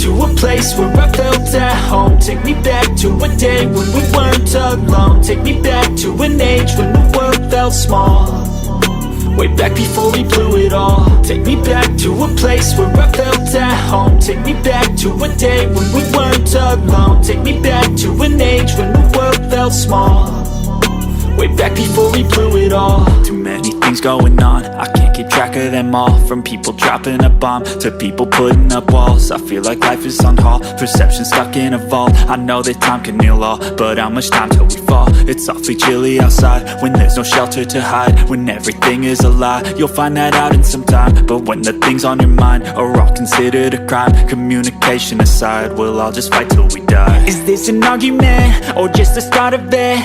to a place where I felt at home. Take me back to a day when we weren't alone. Take me back to an age when the world felt small. Way back before we blew it all. Take me back to a place where I felt at home. Take me back to a day when we weren't alone. Take me back to an age when the world felt small. Way back before we blew it all. Too many things going on, I can't keep track of them all. From people dropping a bomb to people putting up walls. I feel like life is on hold, perception stuck in a vault. I know that time can heal all, but how much time till we fall? It's awfully chilly outside when there's no shelter to hide. When everything is a lie, you'll find that out in some time. But when the things on your mind are all considered a crime, communication aside, we'll all just fight till we die. Is this an argument or just the start of it?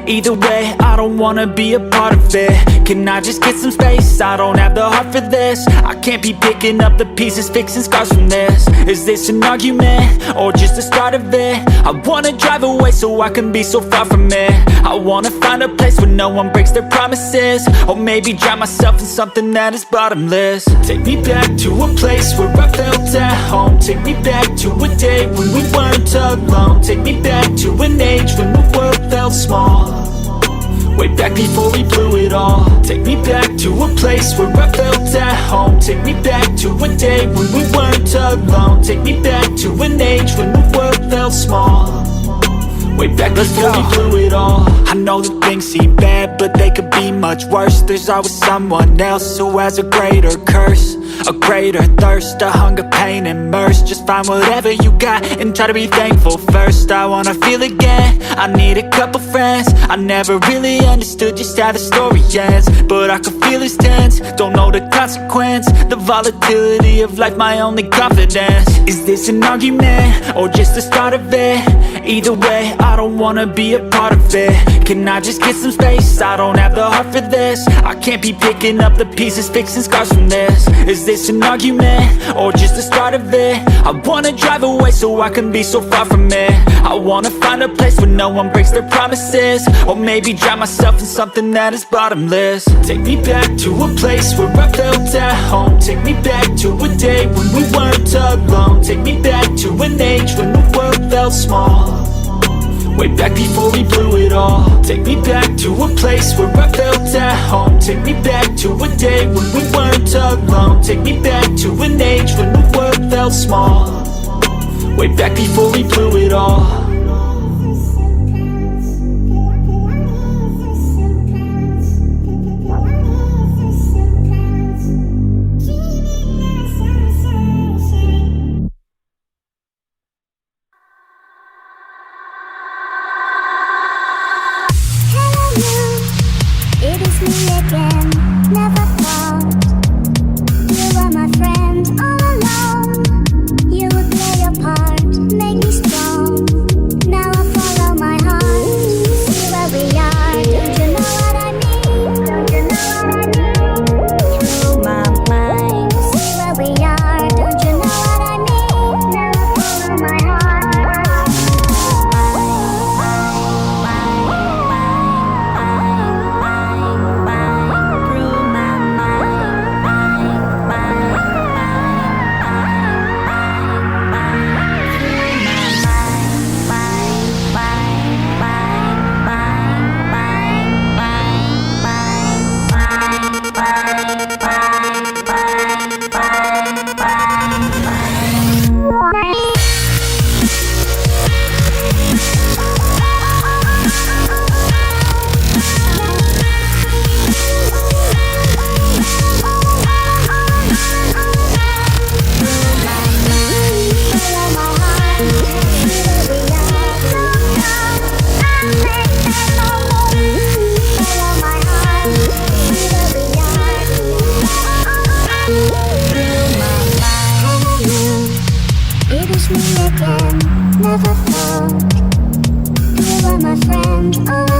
Either way, I don't wanna be a part of it. Can I just get some space? I don't have the heart for this. I can't be picking up the pieces, fixing scars from this. Is this an argument or just the start of it? I wanna drive away so I can be so far from it. I wanna find a place where no one breaks their promises. Or maybe drown myself in something that is bottomless. Take me back to a place where I felt at home. Take me back to a day when we weren't alone. Take me back to an age when the world felt small. Way back before we blew it all. Take me back to a place where I felt at home. Take me back to a day when we weren't alone. Take me back to an age when the world felt small. Way back before we blew it all. I know that things seem bad, but they could be much worse. There's always someone else who has a greater curse, a greater thirst, a hunger, pain, and mercy. Just find whatever you got and try to be thankful first. I wanna feel again, I need a couple friends. I never really understood just how the story ends, but I can feel it's tense, don't know the consequence. The volatility of life, my only confidence. Is this an argument or just the start of it? Either way, I don't wanna be a part of it. Can I just get some space? I don't have the heart for this. I can't be picking up the pieces, fixing scars from this. Is this an argument or just the start of it? I wanna drive away so I can be so far from it. I wanna find a place where no one breaks their promises. Or maybe drown myself in something that is bottomless. Take me back to a place where I felt at home. Take me back to a day when we weren't alone. Take me back to an age when the world felt small. Way back before we blew it all. Take me back to a place where I felt at home. Take me back to a day when we weren't alone. Take me back to an age when the world felt small. Way back before we blew it all. It is me again, never thought you were my friend all along. You would play your part, make me strong. Now I follow my heart, see where we are. Don't you know what I mean? Don't you know what I mean? Through my mind, see where we are. Don't you know what I mean? Now I follow my heart. It is me again, never thought you were my friend.